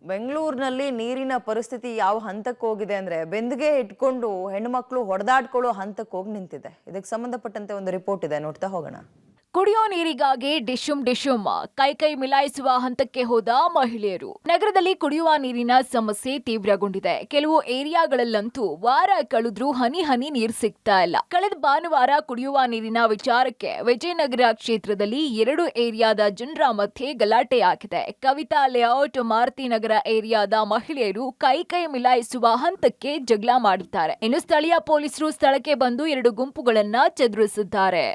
ಬೆಂಗಳೂರಿನಲ್ಲಿ ನೀರಿನ ಪರಿಸ್ಥಿತಿ ಯಾವ ಹಂತಕ್ಕೆ ಹೋಗಿದೆ ಅಂದ್ರೆ ಬೆಂದಿಗೆ ಇಟ್ಕೊಂಡು ಹೆಣ್ಣುಮಕ್ಕಳು ಹೊಡೆದಾಡ್ಕೊಳ್ಳೋ ಹಂತಕ್ಕೆ ಹೋಗಿ ನಿಂತಿದೆ. ಇದಕ್ಕೆ ಸಂಬಂಧಪಟ್ಟಂತೆ ಒಂದು ರಿಪೋರ್ಟ್ ಇದೆ, ನೋಡ್ತಾ ಹೋಗೋಣ. ಕುಡಿಯೋ ನೀರಿಗಾಗಿ ಡಿಶುಮ್ ಕೈ ಮಿಲಾಯಿಸುವ ಹಂತಕ್ಕೆ ಹೋದ ಮಹಿಳೆಯರು. ನಗರದಲ್ಲಿ ಕುಡಿಯುವ ನೀರಿನ ಸಮಸ್ಯೆ ತೀವ್ರಗೊಂಡಿದೆ. ಕೆಲವು ಏರಿಯಾಗಳಲ್ಲಂತೂ ವಾರ ಕಳೆದ್ರೂ ಹನಿ ನೀರು ಸಿಗ್ತಾ ಇಲ್ಲ. ಕಳೆದ ಭಾನುವಾರ ಕುಡಿಯುವ ನೀರಿನ ವಿಚಾರಕ್ಕೆ ವಿಜಯನಗರ ಕ್ಷೇತ್ರದಲ್ಲಿ 2 ಏರಿಯಾದ ಜನರ ಮಧ್ಯೆ ಗಲಾಟೆಯಾಗಿದೆ. ಕವಿತಾ ಲೇಔಟ್, ಮಾರುತಿನಗರ ಏರಿಯಾದ ಮಹಿಳೆಯರು ಕೈ ಮಿಲಾಯಿಸುವ ಹಂತಕ್ಕೆ ಜಗಳ ಮಾಡಿದ್ದಾರೆ. ಇನ್ನು ಸ್ಥಳೀಯ ಪೊಲೀಸರು ಸ್ಥಳಕ್ಕೆ ಬಂದು 2 ಗುಂಪುಗಳನ್ನ ಚದುರಿಸಿದ್ದಾರೆ.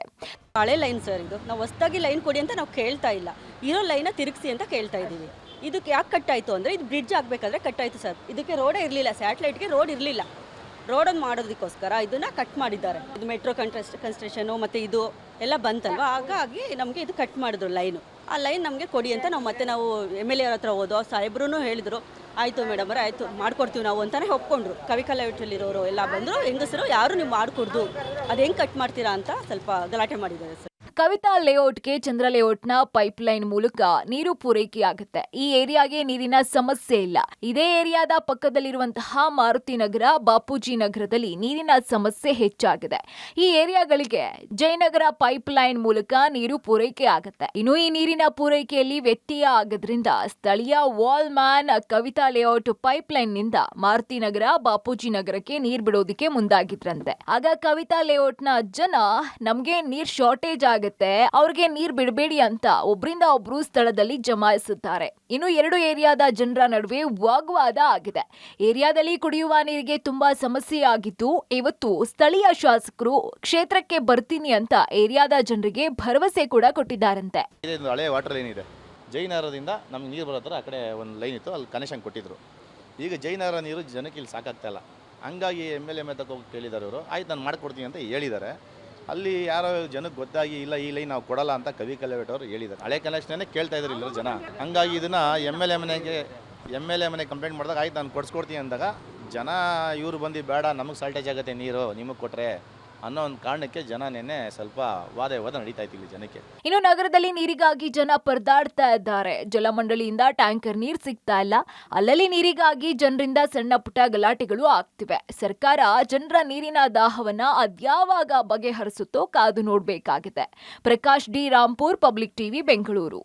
ಹಳೆ ಲೈನ್ ಸರ್, ಇದು ನಾವು ಹೊಸದಾಗಿ ಲೈನ್ ಕೊಡಿ ಅಂತ ನಾವು ಕೇಳ್ತಾ ಇಲ್ಲ, ಇರೋ ಲೈನ ತಿರುಗಿಸಿ ಅಂತ ಕೇಳ್ತಾ ಇದ್ದೀವಿ. ಇದಕ್ಕೆ ಯಾಕೆ ಕಟ್ಟಾಯಿತು ಅಂದರೆ ಇದು ಬ್ರಿಡ್ಜ್ ಆಗಬೇಕಾದ್ರೆ ಕಟ್ಟಾಯಿತು ಸರ್. ಇದಕ್ಕೆ ರೋಡೇ ಇರಲಿಲ್ಲ, ಸ್ಯಾಟಲೈಟ್ಗೆ ರೋಡ್ ಇರಲಿಲ್ಲ. ರೋಡನ್ನು ಮಾಡೋದಕ್ಕೋಸ್ಕರ ಇದನ್ನು ಕಟ್ ಮಾಡಿದ್ದಾರೆ. ಇದು ಮೆಟ್ರೋ ಕನ್ಸ್ಟ್ರಕ್ಷನು ಮತ್ತು ಇದು ಎಲ್ಲ ಬಂತಲ್ವ, ಹಾಗಾಗಿ ನಮಗೆ ಇದು ಕಟ್ ಮಾಡಿದ್ರು ಲೈನು. ಆ ಲೈನ್ ನಮಗೆ ಕೊಡಿ ಅಂತ ನಾವು MLA ಅವ್ರ ಹತ್ರ ಹೋದೋ, ಸಾಹೇಬ್ರೂ ಹೇಳಿದರು. ಆಯಿತು ಮೇಡಮ್ ಅವರೇ, ಆಯಿತು ಮಾಡ್ಕೊಡ್ತೀವಿ ನಾವು ಅಂತಲೇ ಒಪ್ಕೊಂಡ್ರು. ಕವಿಕಲಾವಿಟ್ಟಲ್ಲಿರೋರು ಎಲ್ಲ ಬಂದರು, ಹೆಂಗಸರು ಯಾರು ನೀವು ಮಾಡಿಕೊಡ್ದು, ಅದು ಹೆಂಗೆ ಕಟ್ ಮಾಡ್ತೀರಾ ಅಂತ ಸ್ವಲ್ಪ ಗಲಾಟೆ ಮಾಡಿದ್ದಾರೆ ಸರ್. ಕವಿತಾ ಲೇಔಟ್ಗೆ ಚಂದ್ರ ಲೇಔಟ್ನ ಪೈಪ್ಲೈನ್ ಮೂಲಕ ನೀರು ಪೂರೈಕೆಯಾಗುತ್ತೆ. ಈ ಏರಿಯಾಗೆ ನೀರಿನ ಸಮಸ್ಯೆ ಇಲ್ಲ. ಇದೇ ಏರಿಯಾದ ಪಕ್ಕದಲ್ಲಿರುವಂತಹ ಮಾರುತಿ ನಗರ, ಬಾಪೂಜಿ ನಗರದಲ್ಲಿ ನೀರಿನ ಸಮಸ್ಯೆ ಹೆಚ್ಚಾಗಿದೆ. ಈ ಏರಿಯಾಗಳಿಗೆ ಜಯನಗರ ಪೈಪ್ಲೈನ್ ಮೂಲಕ ನೀರು ಪೂರೈಕೆ ಆಗುತ್ತೆ. ಇನ್ನು ಈ ನೀರಿನ ಪೂರೈಕೆಯಲ್ಲಿ ವ್ಯತ್ಯಯ ಆಗೋದ್ರಿಂದ ಸ್ಥಳೀಯ valve man Kavita layout pipeline ನಿಂದ ಮಾರುತಿ ನಗರ, ಬಾಪೂಜಿ ನಗರಕ್ಕೆ ನೀರು ಬಿಡೋದಕ್ಕೆ ಮುಂದಾಗಿದ್ರಂತೆ. ಆಗ ಕವಿತಾ ಲೇಔಟ್ನ ಜನ ನಮ್ಗೆ ನೀರ್ ಶಾರ್ಟೇಜ್ ಆಗುತ್ತೆ, ಅವ್ರಿಗೆ ನೀರ್ ಬಿಡಬೇಡಿ ಅಂತ ಒಬ್ರಿಂದ ಒಬ್ರು ಸ್ಥಳದಲ್ಲಿ ಜಮಾಯಿಸಿದ್ದಾರೆ. ಇನ್ನು 2 ಏರಿಯಾದ ಜನರ ನಡುವೆ ವಾಗ್ವಾದ ಆಗಿದೆ. ಏರಿಯಾದಲ್ಲಿ ಕುಡಿಯುವ ನೀರಿಗೆ ತುಂಬಾ ಸಮಸ್ಯೆ ಆಗಿದ್ದು, ಇವತ್ತು ಸ್ಥಳೀಯ ಶಾಸಕರು ಕ್ಷೇತ್ರಕ್ಕೆ ಬರ್ತೀನಿ ಅಂತ ಏರಿಯಾದ ಜನರಿಗೆ ಭರವಸೆ ಕೂಡ ಕೊಟ್ಟಿದ್ದಾರಂತೆ. ಹಳೆ ವಾಟರ್ ಲೈನ್ ಇದೆ, ಜಯನಗರದಿಂದ ನಮ್ಗೆ ನೀರು ಬರೋ ಥರ ಆ ಕಡೆ ಒಂದು ಲೈನ್ ಇತ್ತು, ಅಲ್ಲಿ ಕನೆಕ್ಷನ್ ಕೊಟ್ಟಿದ್ರು. ಈಗ ಜಯನಗರ ನೀರು ಜನಕ್ಕೆ ಇಲ್ಲಿ ಸಾಕಾಗ್ತಾ ಇಲ್ಲ. ಹಂಗಾಗಿ MLA ತಕ್ಕ ಹೋಗಿ ಕೇಳಿದ್ದಾರೆ ಇವರು. ಆಯ್ತು ನಾನು ಮಾಡ್ಕೊಡ್ತೀನಿ ಅಂತ ಹೇಳಿದ್ದಾರೆ. ಅಲ್ಲಿ ಯಾರೋ ಜನಕ್ಕೆ ಗೊತ್ತಾಗಿ ಇಲ್ಲ ಈ ಲೈನ್ ನಾವು ಕೊಡಲ್ಲ ಅಂತ ಕವಿಕಲಾವಿಟ್ ಅವರು ಹೇಳಿದ್ದಾರೆ. ಹಳೆ ಕನೆಕ್ಷನ್ನೇ ಕೇಳ್ತಾ ಇದ್ರು ಇಲ್ಲರು ಜನ. ಹಂಗಾಗಿ ಇದನ್ನು MLA ಮನೆಗೆ ಕಂಪ್ಲೇಂಟ್ ಮಾಡಿದಾಗ ಆಯ್ತು ನಾನು ಕೊಡಿಸ್ಕೊಡ್ತೀನಿ ಅಂದಾಗ ಜನ ಇವರು ಬಂದು ಬೇಡ ನಮಗೆ ಸಾಲ್ಟೇಜ್ ಆಗುತ್ತೆ ನೀರು ನಿಮಗೆ ಕೊಟ್ಟರೆ ಅನ್ನೋ ಒಂದು ಕಾರಣಕ್ಕೆ ಜನ ನೆನ್ನೆ ಸ್ವಲ್ಪ ವಾದ ನಡೀತಾ ಇತ್ತು ಇಲ್ಲಿ ಜನಕ್ಕೆ. ಇನ್ನು ನಗರದಲ್ಲಿ ನೀರಿಗಾಗಿ ಜನ ಪರದಾಡ್ತಾ ಇದ್ದಾರೆ. ಜಲಮಂಡಳಿಯಿಂದ ಟ್ಯಾಂಕರ್ ನೀರು ಸಿಗ್ತಾ ಇಲ್ಲ. ಅಲ್ಲಲ್ಲಿ ನೀರಿಗಾಗಿ ಜನರಿಂದ ಸಣ್ಣ ಪುಟ್ಟ ಗಲಾಟೆಗಳು ಆಗ್ತಿವೆ. ಸರ್ಕಾರ ಜನರ ನೀರಿನ ದಾಹವನ್ನ ಅದ್ಯಾವಾಗ ಬಗೆಹರಿಸುತ್ತೋ ಕಾದು ನೋಡ್ಬೇಕಾಗಿದೆ. Prakash D Rampur, public TV, Bengaluru.